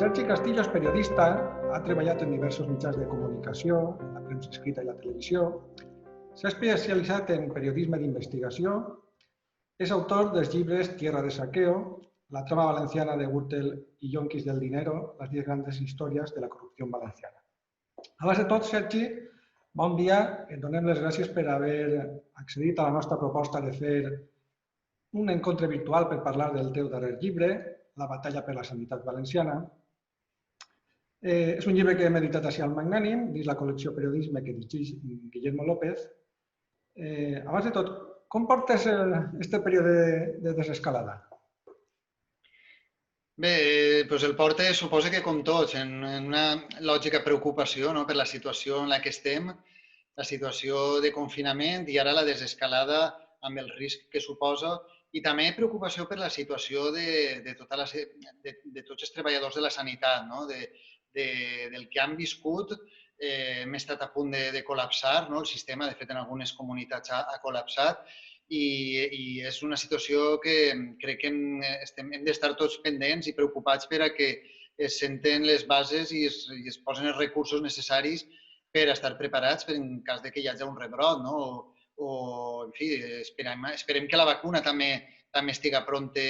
Sergi Castillo és periodista, ha treballat en diversos mitjans de comunicació, en la premsa escrita i la televisió, s'ha especialitzat en periodisme d'investigació, és autor dels llibres Tierra de saqueo, La trama valenciana de Gürtel i Yonkis del dinero, les 10 grandes històries de la corrupció valenciana. Abans de tot, Sergi, bon dia, et donem les gràcies per haver accedit a la nostra proposta de fer un encontre virtual per parlar del teu darrer llibre, La batalla per la sanitat valenciana. És un llibre que hem editat així al Magnànim, dins la col·lecció Periodisme que dirigeix Guillermo López. Abans de tot, com portes aquest període de desescalada? Bé, doncs el porte suposa que com tots, en una lògica preocupació per la situació en la que estem, la situació de confinament i ara la desescalada amb el risc que suposa i també preocupació per la situació de tots els treballadors de la sanitat, del que han viscut. Hem estat a punt de col·lapsar, el sistema, de fet, en algunes comunitats ha col·lapsat i és una situació que crec que hem d'estar tots pendents i preocupats per a que es senten les bases i es posen els recursos necessaris per estar preparats en cas de que hi hagi un rebrot, o, en fi, esperem que la vacuna també estigui pronta,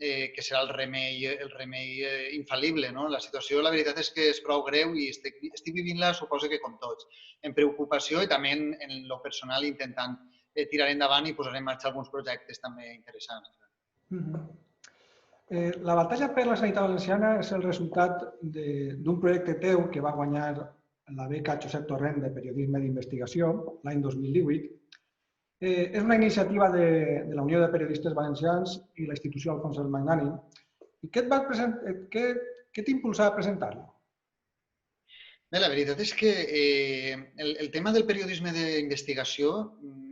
que serà el remei infal·lible. La situació, la veritat és que és prou greu i estic vivint-la, suposo que com tots, en preocupació i també en lo personal intentant tirar endavant i posar en marxa alguns projectes també interessants. La batalla per la sanitat valenciana és el resultat d'un projecte teu que va guanyar la beca Josep Torrent de Periodisme d'investigació l'any 2018. És una iniciativa de la Unió de Periodistes Valencians i la institució Alfons el Magnànim. I què t'impulsava a presentar-lo? Bé, la veritat és que el tema del periodisme d'investigació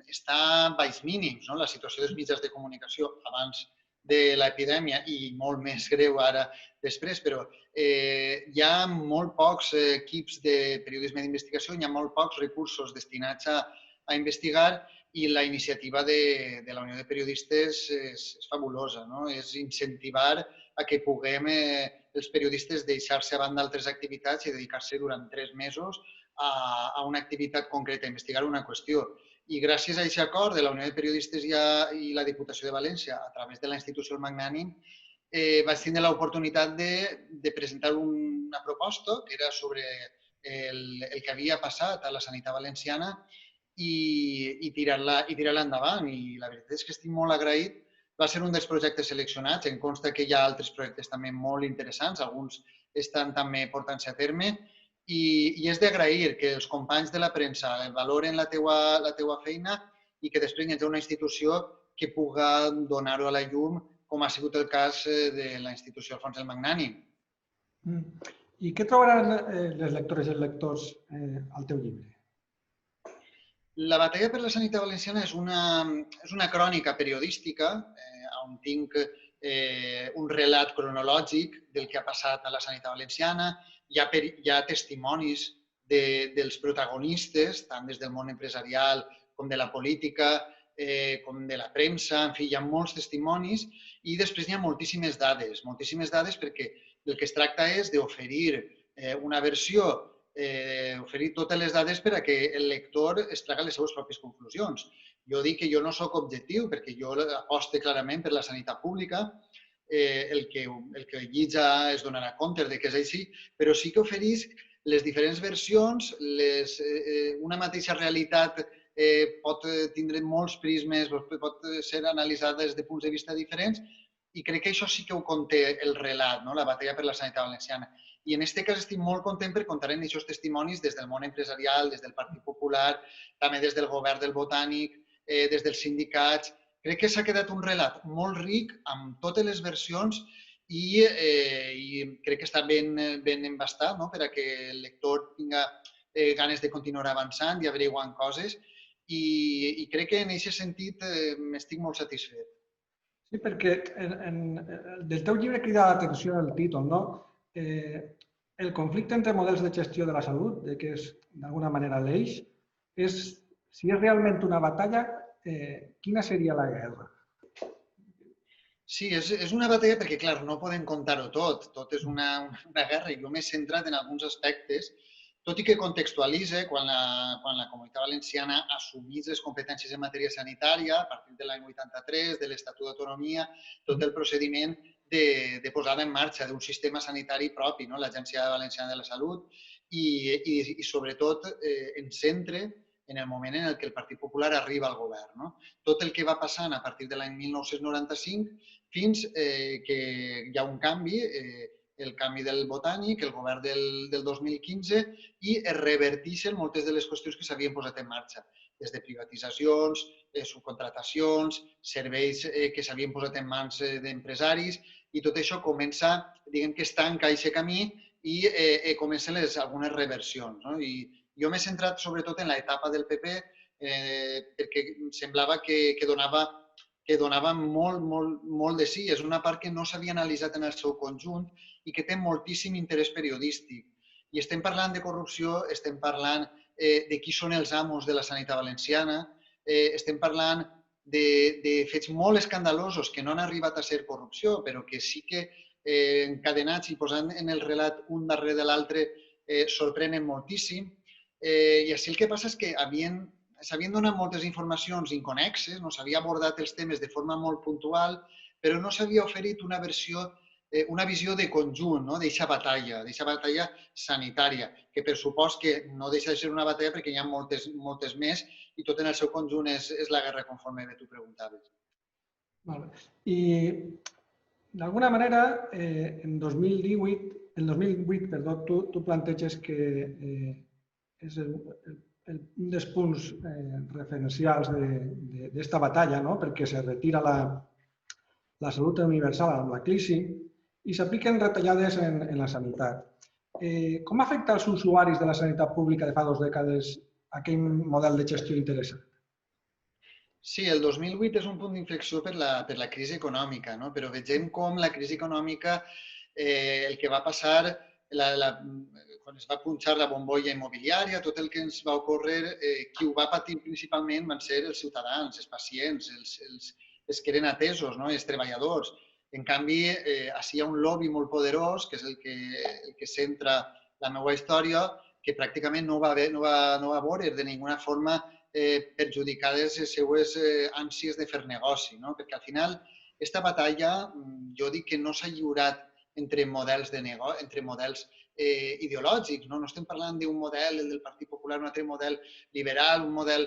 està a baix mínims. La situació dels mitjans de comunicació abans de l'epidèmia i molt més greu ara després, però hi ha molt pocs equips de periodisme d'investigació, hi ha molt pocs recursos destinats a investigar i la iniciativa de la Unió de Periodistes és fabulosa. És incentivar a que puguem els periodistes deixar-se a banda d'altres activitats i dedicar-se durant 3 mesos a una activitat concreta, a investigar una qüestió. I gràcies a aquest acord de la Unió de Periodistes i la Diputació de València, a través de la institució El Magnànim, vaig tenir l'oportunitat de presentar una proposta que era sobre el que havia passat a la sanitat valenciana i tirar-la endavant. I la veritat és que estic molt agraït. Va ser un dels projectes seleccionats. Em consta que hi ha altres projectes també molt interessants. Alguns estan també portant-se a terme. I és d'agrair que els companys de la premsa valoren la teua feina i que després hi hagi una institució que puga donar-ho a la llum, com ha sigut el cas de la institució Alfons el Magnànim. I què trobaran les lectores i els lectors al teu llibre? La batalla per la sanitat valenciana és una crònica periodística on tinc un relat cronològic del que ha passat a la sanitat valenciana. Hi ha testimonis dels protagonistes, tant des del món empresarial com de la política, com de la premsa, en fi, hi ha molts testimonis i després hi ha moltíssimes dades perquè del que es tracta és d'oferir una versió, oferir totes les dades per a que el lector es tragui les seves pròpies conclusions. Jo dic que jo no soc objectiu perquè jo aposto clarament per la sanitat pública, el que llitja es donarà compte de que és així, però sí que oferís les diferents versions, una mateixa realitat pot tindre molts prismes, pot ser analitzada des de punts de vista diferents i crec que això sí que ho conté el relat, la batalla per la sanitat valenciana. I en aquest cas estic molt content per contar en aquests testimonis des del món empresarial, des del Partit Popular, també des del govern del Botànic, des dels sindicats. Crec que s'ha quedat un relat molt ric amb totes les versions i crec que està ben embastat per a que el lector tinga ganes de continuar avançant i averiguant coses i crec que en aquest sentit m'estic molt satisfet. Sí, perquè del teu llibre crida l'atenció el títol, no? El conflicte entre models de gestió de la salut, que és d'alguna manera l'eix, si és realment una batalla, quina seria la guerra? Sí, és una batalla perquè, clar, no podem contar-ho tot. Tot és una guerra i jo m'he centrat en alguns aspectes, tot i que contextualitza quan la Comunitat Valenciana assumís les competències en matèria sanitària a partir de l'any 83, de l'Estatut d'Autonomia, tot el procediment de posada en marxa d'un sistema sanitari propi, no? l'Agència Valenciana de la Salut, i sobretot ens centre en el moment en què el Partit Popular arriba al govern. No? Tot el que va passant a partir de l'any 1995 fins que hi ha un canvi, el canvi del Botànic, el govern del 2015, i es reverteixen moltes de les qüestions que s'havien posat en marxa, des de privatitzacions, subcontratacions, serveis que s'havien posat en mans d'empresaris, i tot això comença, diguem que es tanca aquest camí i comencen algunes reversions. No? I jo m'he centrat sobretot en l'etapa del PP perquè semblava que donava molt de sí. És una part que no s'havia analitzat en el seu conjunt i que té moltíssim interès periodístic. I estem parlant de corrupció, estem parlant de qui són els amos de la sanitat valenciana, estem parlant de fets molt escandalosos que no han arribat a ser corrupció, però que sí que encadenats i posant en el relat un darrere de l'altre sorprenen moltíssim. I així el que passa és que s'havien donat moltes informacions inconexes, no s'havia abordat els temes de forma molt puntual, però no s'havia oferit una visió de conjunt, no? D'eixa batalla sanitària, que per supost que no deixa de ser una batalla perquè hi ha moltes més i tot en el seu conjunt és la guerra, conforme tu preguntaves. I d'alguna manera, en 2008, tu planteges que és un dels punts referencials d'esta batalla, no? Perquè se retira la salut universal amb la crisi i s'apliquen retallades en la sanitat. Com afecta als usuaris de la sanitat pública de fa 2 dècades aquell model de gestió interessant? Sí, el 2008 és un punt d'inflexió per la crisi econòmica, no? Però vegem com la crisi econòmica, el que va passar, quan es va punxar la bombolla immobiliària, tot el que ens va ocórrer, qui ho va patir principalment van ser els ciutadans, els pacients, els que eren atesos, no? Els treballadors. En canvi, així hi ha un lobby molt poderós, que és el que centra la meva història, que pràcticament no va veure de ninguna forma perjudicades les seues ànsies de fer negoci, no? Perquè al final aquesta batalla jo dic que no s'ha lliurat entre models ideològics, no? No estem parlant d'un model, el del Partit Popular, un altre model liberal, un model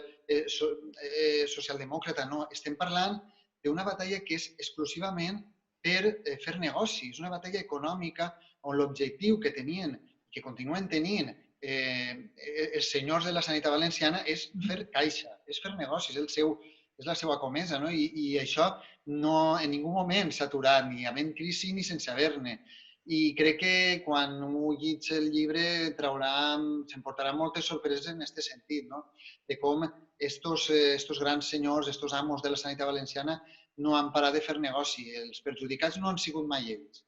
socialdemòcrata, no. Estem parlant d'una batalla que és exclusivament per fer negoci. És una batalla econòmica on l'objectiu que tenien, que continuen tenint, els senyors de la sanitat valenciana és fer caixa, és fer negocis, és la seva comesa, no? I això no en ningú moment s'ha aturat, ni havent crisi ni sense haver-ne. I crec que quan un llegeix el llibre s'emportarà moltes sorpreses en aquest sentit, no? De com estos grans senyors, estos amos de la sanitat valenciana no han parat de fer negoci. Els perjudicats no han sigut mai ells.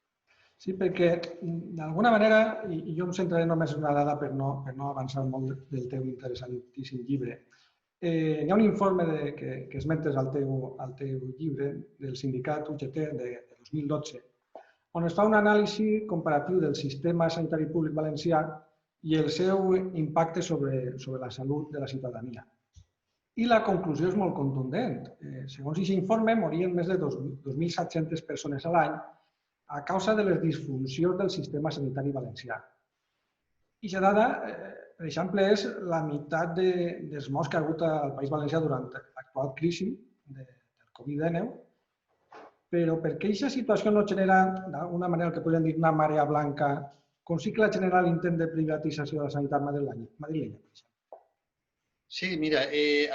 Sí, perquè d'alguna manera, i jo em centraré només en una dada per no avançar molt del teu interessantíssim llibre, hi ha un informe que esmentes al teu llibre del sindicat UGT de 2012, on es fa un anàlisi comparatiu del sistema sanitari públic valencià i el seu impacte sobre la salut de la ciutadania. I la conclusió és molt contundent. Segons aquest informe, morien més de 2.700 persones a l'any a causa de les disfuncions del sistema sanitari valencià. I aquesta dada, per exemple, és la meitat dels morts que ha hagut al País Valencià durant l'actual crisi del Covid-19, però per què aquesta situació no genera, d'alguna manera, el que podríem dir una marea blanca, com sí que la genera l'intent de privatització de la sanitat madrilenya? Sí, mira,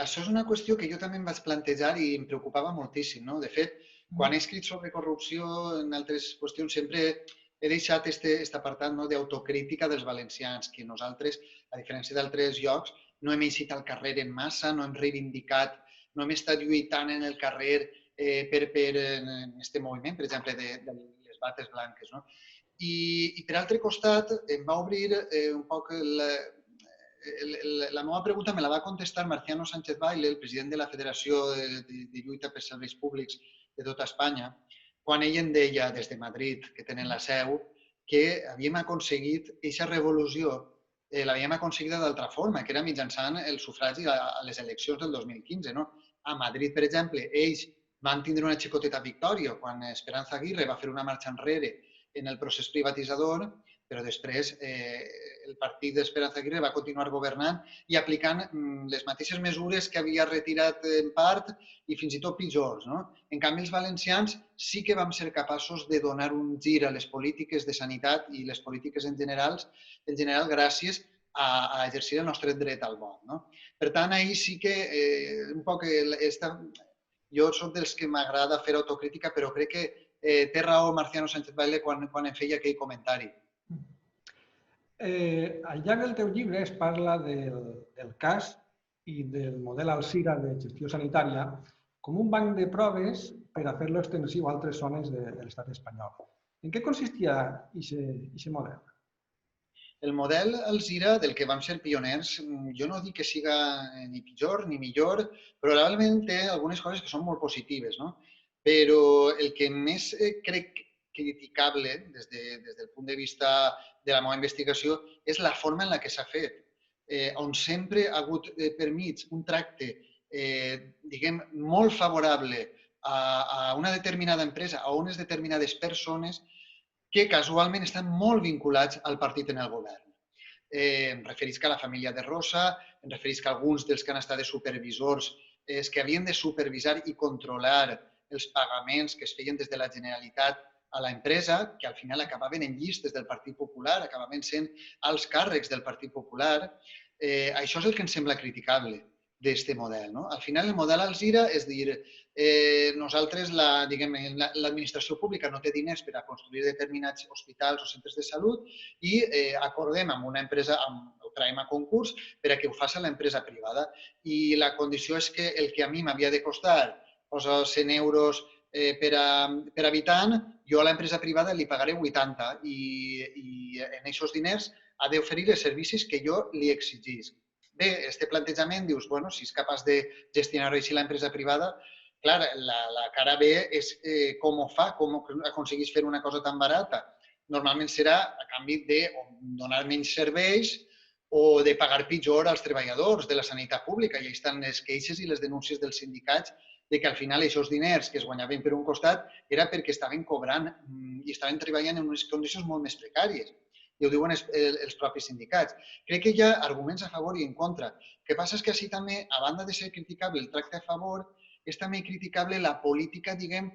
això és una qüestió que jo també em vaig plantejar i em preocupava moltíssim, no? De fet, quan he escrit sobre corrupció en altres qüestions sempre he deixat aquest apartat d'autocrítica dels valencians, que nosaltres, a diferència d'altres llocs, no hem eixit al carrer en massa, no hem reivindicat, no hem estat lluitant en el carrer per aquest moviment, per exemple, de les bates blanques. No? I per altre costat, em va obrir un poc la meva pregunta me la va contestar Marciano Sánchez Baile, el president de la Federació de Lluita per Serveis Públics de tota Espanya, quan ell em deia des de Madrid, que tenen la seu, que havíem aconseguit aquesta revolució, l'havíem aconseguida d'altra forma, que era mitjançant el sufragi a les eleccions del 2015. No? A Madrid, per exemple, ells van tindre una xicoteta victòria quan Esperanza Aguirre va fer una marxa enrere en el procés privatitzador, però després el partit d'Esperanza Aguirre va continuar governant i aplicant les mateixes mesures que havia retirat en part i fins i tot pitjors. No? En canvi, els valencians sí que vam ser capaços de donar un gir a les polítiques de sanitat i les polítiques en general gràcies a exercir el nostre dret al vot. No? Per tant, ahir sí que un poc jo soc dels que m'agrada fer autocrítica, però crec que té raó Marciano Sánchez Baile quan em feia aquell comentari. Al llarg del teu llibre es parla del cas i del model Alzira de gestió sanitària com un banc de proves per a fer-lo extensiu a altres zones de l'estat espanyol. En què consistia aquest model? El model Alzira, del que vam ser pioners, jo no dic que siga ni pitjor ni millor, probablement té algunes coses que són molt positives, no? Però el que més crec criticable des del punt de vista de la meva investigació és la forma en la que s'ha fet, on sempre ha hagut per mig un tracte, diguem, molt favorable a una determinada empresa, a unes determinades persones que casualment estan molt vinculats al partit en el govern. Em referisc a la família de Rosa, em referisc a alguns dels que han estat de supervisors, que havien de supervisar i controlar els pagaments que es feien des de la Generalitat a l'empresa, que al final acabaven en llistes del Partit Popular, acabaven sent alts càrrecs del Partit Popular. Això és el que ens sembla criticable d'aquest model. No? Al final, el model Alzira és dir, nosaltres, l'administració pública no té diners per a construir determinats hospitals o centres de salut i acordem amb una empresa, ho traiem a concurs per a que ho faci l'empresa privada. I la condició és que el que a mi m'havia de costar 100 euros per habitant, jo a l'empresa privada li pagaré 80 i en aquests diners ha d'oferir els servicis que jo li exigisc. Bé, este plantejament, dius, bueno, si és capaç de gestionar-ho així l'empresa privada, clar, la cara B és com ho fa, com aconsegueix fer una cosa tan barata. Normalment serà a canvi de donar menys serveis o de pagar pitjor als treballadors de la sanitat pública. I ahí estan les queixes i les denúncies dels sindicats de que al final aquests diners que es guanyaven per un costat era perquè estaven cobrant i estaven treballant en unes condicions molt més precàries. I ho diuen els propis sindicats. Crec que hi ha arguments a favor i en contra. El que passa és que així també, a banda de ser criticable el tracte a favor, és també criticable la política, diguem,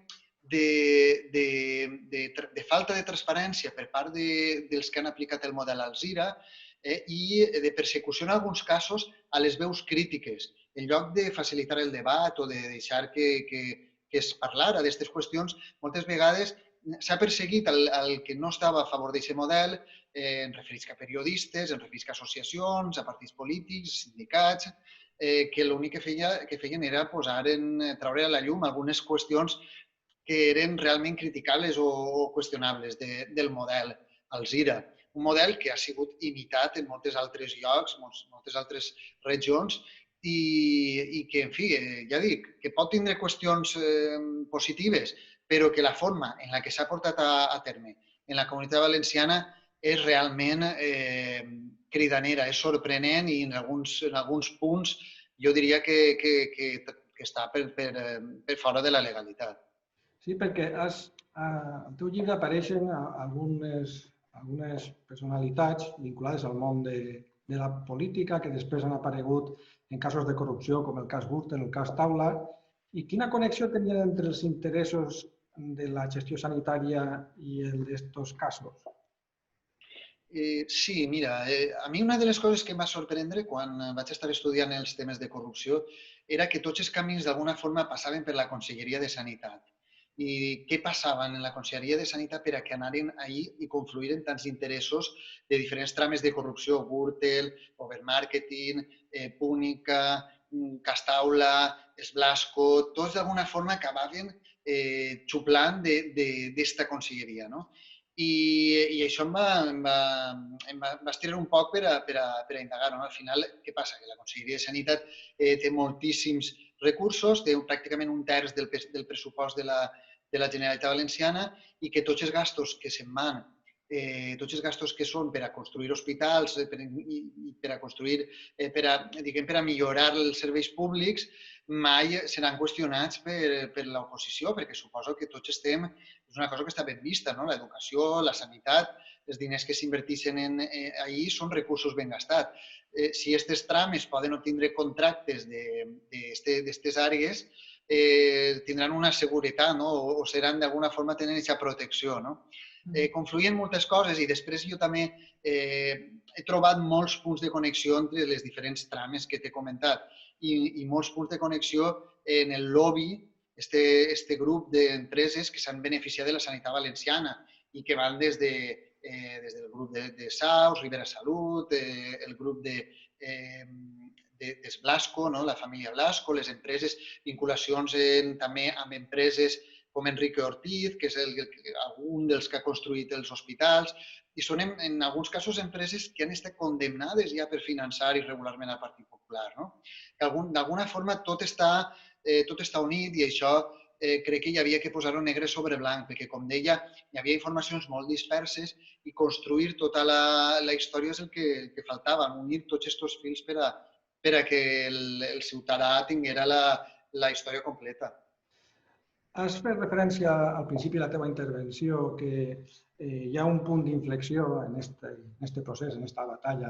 de falta de transparència per part dels que han aplicat el model Alzira i de persecució en alguns casos a les veus crítiques. En lloc de facilitar el debat o de deixar que es parlara d'aquestes qüestions, moltes vegades s'ha perseguit el que no estava a favor d'aquest model, em referisc a periodistes, em referisc a associacions, a partits polítics, sindicats, que l'únic que feien era treure a la llum algunes qüestions que eren realment criticables o qüestionables del model Alzira. Un model que ha sigut imitat en molts altres llocs, moltes altres regions, i que, en fi, ja dic, que pot tindre qüestions positives, però que la forma en la que s'ha portat a terme en la Comunitat Valenciana és realment cridanera, és sorprenent i en alguns punts jo diria que està per fora de la legalitat. Sí, perquè al teu llibre apareixen algunes personalitats vinculades al món de la política que després han aparegut en casos de corrupció, com el cas Gürtel, el cas Taula. I quina connexió tenien entre els interessos de la gestió sanitària i d'aquests casos? Sí, mira, a mi una de les coses que em va sorprendre quan vaig estar estudiant els temes de corrupció era que tots els camins d'alguna forma passaven per la Conselleria de Sanitat. I què passava en la Conselleria de Sanitat per a que anaren ahir i confluïren tants interessos de diferents trames de corrupció, Gürtel, Overmarketing, Púnica, Castaula, Esblasco, tots d'alguna forma acabaven xuplant d'esta conselleria, no? I això em va estirar un poc per a indagar. No? Al final, què passa? Que la Conselleria de Sanitat té moltíssims recursos, té pràcticament un terç del pressupost de la Generalitat Valenciana i que tots els gastos que se'n van, tots els gastos que són per a construir hospitals, per a construir, per a millorar els serveis públics, mai seran qüestionats per l'oposició, perquè suposo que tots estem, és una cosa que està ben vista, no? L'educació, la sanitat, els diners que s'inverteixen ahir són recursos ben gastats. Si aquestes trames poden obtindre contractes d'aquestes àrees, tindran una seguretat, no? O seran d'alguna forma tenen aquesta protecció. No? Confluïen moltes coses i després jo també he trobat molts punts de connexió entre les diferents trames que t'he comentat i molts punts de connexió en el lobby, este grup d'empreses que s'han beneficiat de la sanitat valenciana i que van des del grup de Saus, Ribera Salut, el grup de Blasco, no? La família Blasco, les empreses, vinculacions també amb empreses com Enrique Ortiz, que és un dels que ha construït els hospitals, i són en alguns casos empreses que han estat condemnades ja per finançar irregularment el Partit Popular. No? D'alguna forma tot està unit i això crec que hi havia que posar-ho negre sobre blanc, perquè, com deia, hi havia informacions molt disperses i construir tota la història és el que faltava, unir tots aquests fils per a que el ciutadà tinguera la història completa. Has fet referència al principi de la teva intervenció que hi ha un punt d'inflexió en este procés, en aquesta batalla,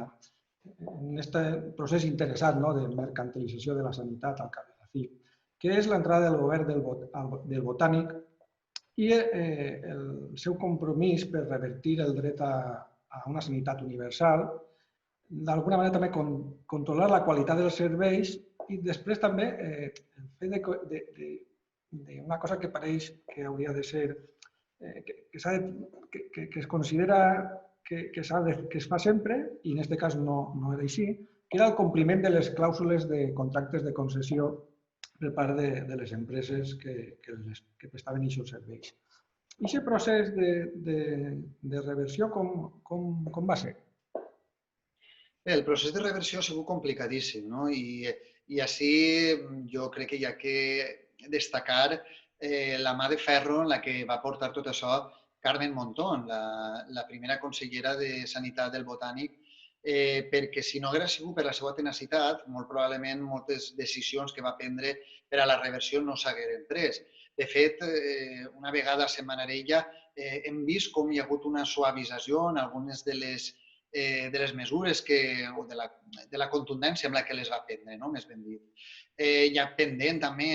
en aquest procés interessat, no?, de mercantilització de la sanitat al cap de la fi, que és l'entrada del govern del Botànic i el seu compromís per revertir el dret a una sanitat universal, d'alguna manera també controlar la qualitat dels serveis i després també el fet d'una cosa que pareix que hauria de ser, que es considera que es fa sempre, i en aquest cas no era així, que era el compliment de les clàusules de contractes de concessió per part de les empreses que prestaven aquests serveis. I aquest procés de reversió com va ser? Bé, el procés de reversió ha sigut complicadíssim, no? I així jo crec que hi ha que destacar la mà de ferro en la que va portar tot això Carmen Montón, la primera consellera de Sanitat del Botànic, perquè si no hagués sigut per la seva tenacitat, molt probablement moltes decisions que va prendre per a la reversió no s'hagueren pres. De fet, una vegada a Setmanarella hem vist com hi ha hagut una suavització en algunes de les mesures o de la contundència amb la que les va prendre, no? Més ben dit. Hi ha pendent també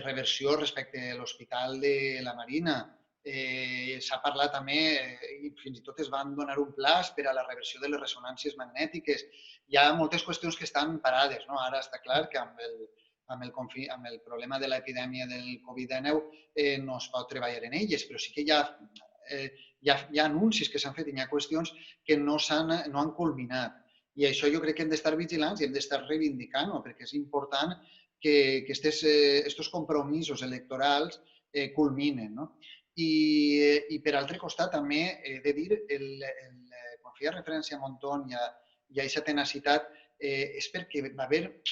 reversió respecte a l'Hospital de la Marina. S'ha parlat també, i fins i tot es van donar un plaç per a la reversió de les ressonàncies magnètiques. Hi ha moltes qüestions que estan parades. No? Ara està clar que amb el problema de l'epidèmia del Covid-19 no es pot treballar en elles, però sí que hi ha anuncis que s'han fet i hi ha qüestions que no han culminat. I això jo crec que hem d'estar vigilants i hem d'estar reivindicant-ho, perquè és important que aquests compromisos electorals culminen. No? I per altre costat també he de dir, quan feia referència a Montón i a aquesta tenacitat, és perquè va haver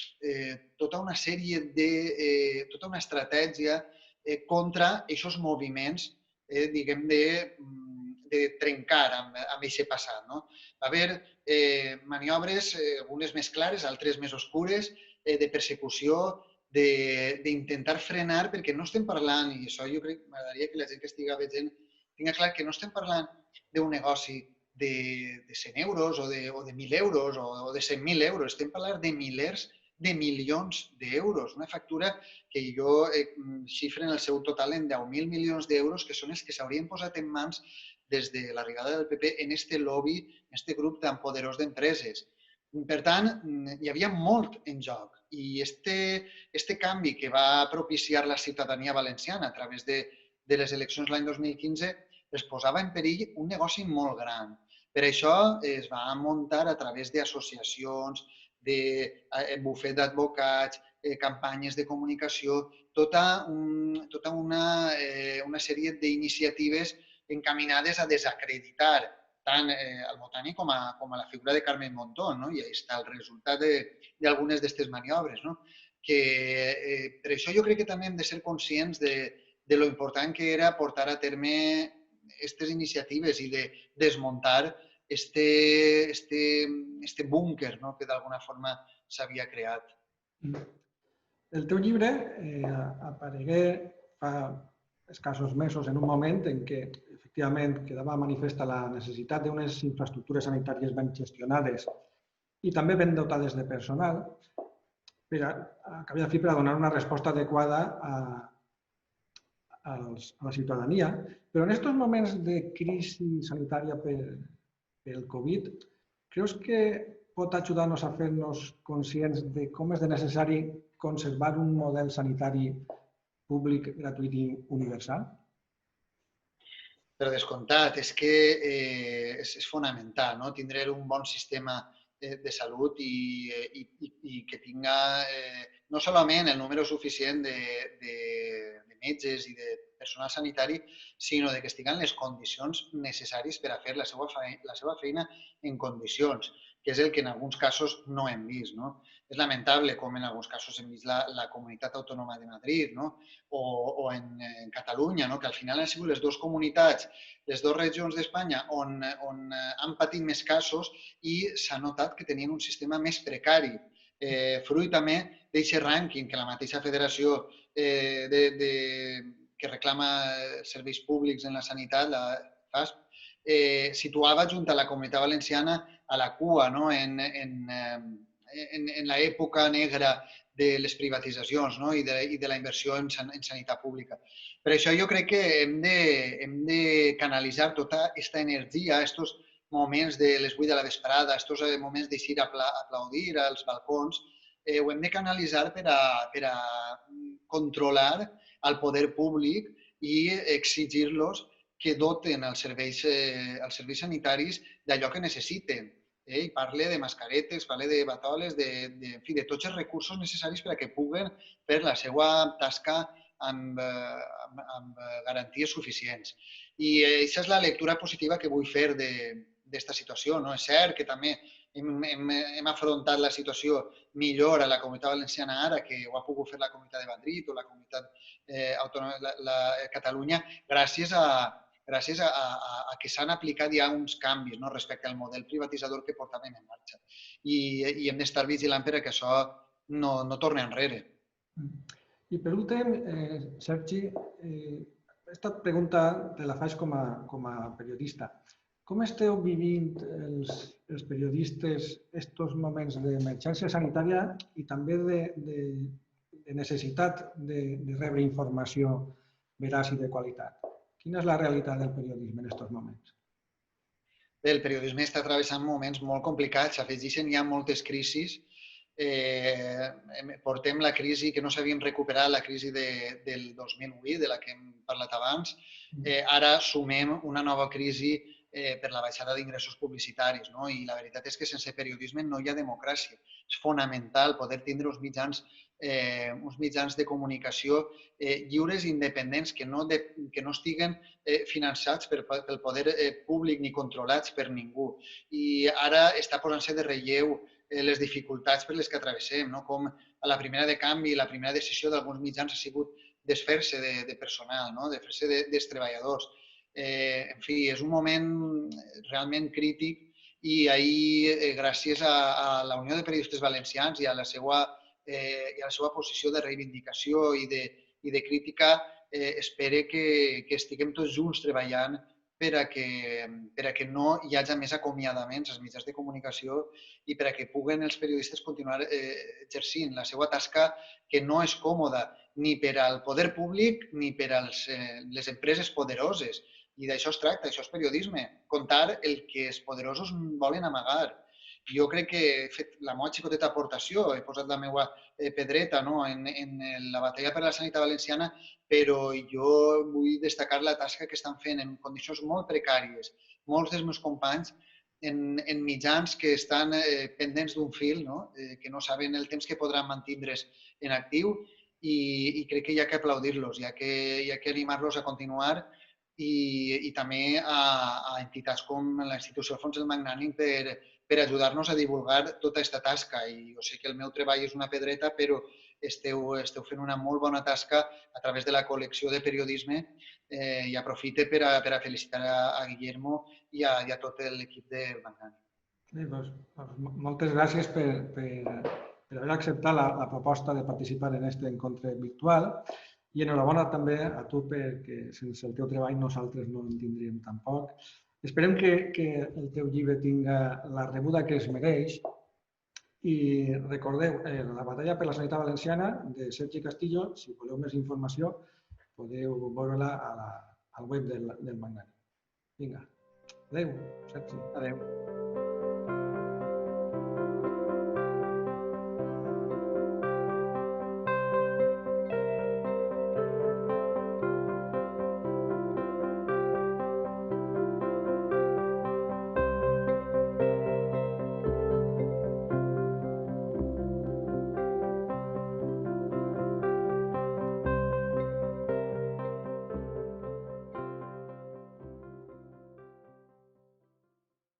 tota una sèrie tota una estratègia contra aquests moviments, diguem, de trencar amb aquest passat. No? Va haver maniobres, algunes més clares, altres més oscures, de persecució, d'intentar frenar, perquè no estem parlant, i això jo crec que m'agradaria que la gent que estigui veient tingui clar que no estem parlant d'un negoci de 100 euros o de 1.000 euros o de 100.000 euros, estem parlant de milers de milions d'euros, una factura que jo xifre en el seu total en 10.000 milions d'euros, que són els que s'haurien posat en mans des de l'arribada del PP en este lobby, en este grup tan poderós d'empreses. Per tant, hi havia molt en joc i este canvi que va propiciar la ciutadania valenciana a través de les eleccions l'any 2015 es posava en perill un negoci molt gran. Per això es va muntar a través d'associacions, de bufet d'advocats, campanyes de comunicació, tota una sèrie d'iniciatives encaminades a desacreditar tant el Botànic com a la figura de Carmen Montón, no? I ahí està el resultat d'algunes d'aquestes maniobres. No? Per això jo crec que també hem de ser conscients de lo important que era portar a terme aquestes iniciatives i de desmuntar este búnquer, no?, que d'alguna forma s'havia creat. El teu llibre aparegué fa escassos mesos en un moment en què efectivament quedava manifesta la necessitat d'unes infraestructures sanitàries ben gestionades i també ben dotades de personal per a donar una resposta adequada a la ciutadania. Però en aquests moments de crisi sanitària pel Covid, creus que pot ajudar-nos a fer-nos conscients de com és de necessari conservar un model sanitari públic, gratuït i universal? Per descomptat, és que és fonamental, no?, tindre un bon sistema de salut i que tinga no solament el número suficient de metges i de personal sanitari, sinó que estiguen les condicions necessàries per a fer la seva feina en condicions, que és el que en alguns casos no hem vist, no? És lamentable com en alguns casos hem vist la Comunitat Autònoma de Madrid, no?, o en Catalunya, no?, que al final han sigut les dues comunitats, les dues regions d'Espanya on han patit més casos i s'ha notat que tenien un sistema més precari. Fruit també d'aquest rànquing que la mateixa federació que reclama serveis públics en la sanitat, la FASP, situava junt a la Comunitat Valenciana a la cua, no?, en l'època negra de les privatitzacions, no?, i de la inversió en sanitat pública. Per això jo crec que hem de canalitzar tota aquesta energia, aquests moments de les 8 de la vesprada, aquests moments d'eixir a aplaudir als balcons, ho hem de canalitzar per a controlar el poder públic i exigir-los que doten els serveis sanitaris d'allò que necessiten. I parle de mascaretes, parle de batoles, en fi, de tots els recursos necessaris perquè puguen fer la seva tasca amb garanties suficients. I aquesta és la lectura positiva que vull fer d'esta situació. No? És cert que també hem afrontat la situació millor a la Comunitat Valenciana ara que ho ha pogut fer la Comunitat de Madrid o la Comunitat Autònoma de Catalunya gràcies a que s'han aplicat ja uns canvis, no?, respecte al model privatitzador que portàvem en marxa. I hem d'estar vigilant perquè això no torni enrere. I per últim, Sergi, aquesta pregunta te la faig com a periodista. Com esteu vivint els periodistes aquests moments d'emergència sanitària i també de necessitat de rebre informació veraç i de qualitat? Quina és la realitat del periodisme en aquests moments? Bé, el periodisme està travessant moments molt complicats, s'afegeixen ja moltes crisis. Portem la crisi que no s'havíem recuperat, la crisi del 2008, de la que hem parlat abans. Ara sumem una nova crisi per la baixada d'ingressos publicitaris. No? I la veritat és que sense periodisme no hi ha democràcia. És fonamental poder tindre uns mitjans de comunicació lliures i independents que no estiguen finançats pel poder públic ni controlats per ningú. I ara està posant-se de relleu les dificultats per les que travessem, no? Com a la primera de canvi, la primera decisió d'alguns mitjans ha sigut desfer-se de personal, no? Desfer-se dels treballadors. En fi, és un moment realment crític i ahir, gràcies a la Unió de Periodistes Valencians i a la seva posició de reivindicació i de crítica, espero que estiguem tots junts treballant per a que no hi hagi més acomiadaments als mitjans de comunicació i per a que puguen els periodistes continuar exercint la seva tasca, que no és còmoda ni per al poder públic ni per a les empreses poderoses. I d'això es tracta, això és periodisme, contar el que els poderosos volen amagar. Jo crec que he fet la meva xicoteta aportació, he posat la meva pedreta, no?, en la batalla per la sanitat valenciana, però jo vull destacar la tasca que estan fent en condicions molt precàries. Molts dels meus companys en mitjans que estan pendents d'un fil, no?, que no saben el temps que podran mantindre's en actiu i crec que hi ha que aplaudir-los, hi ha que animar-los a continuar i també a entitats com la institució Fons del Magnànim per ajudar-nos a divulgar tota aquesta tasca. I jo sé que el meu treball és una pedreta, però esteu fent una molt bona tasca a través de la col·lecció de periodisme i aprofite per a felicitar a Guillermo i a tot l'equip del Magnani. Sí, doncs, moltes gràcies per haver acceptat la proposta de participar en aquest encontre virtual i enhorabona també a tu perquè sense el teu treball nosaltres no en tindríem tampoc. Esperem que el teu llibre tinga la rebuda que es mereix i recordeu, la batalla per la sanitat valenciana de Sergi Castillo, si voleu més informació, podeu veure-la al web del Magnani. Vinga, adéu, Sergi. Adéu.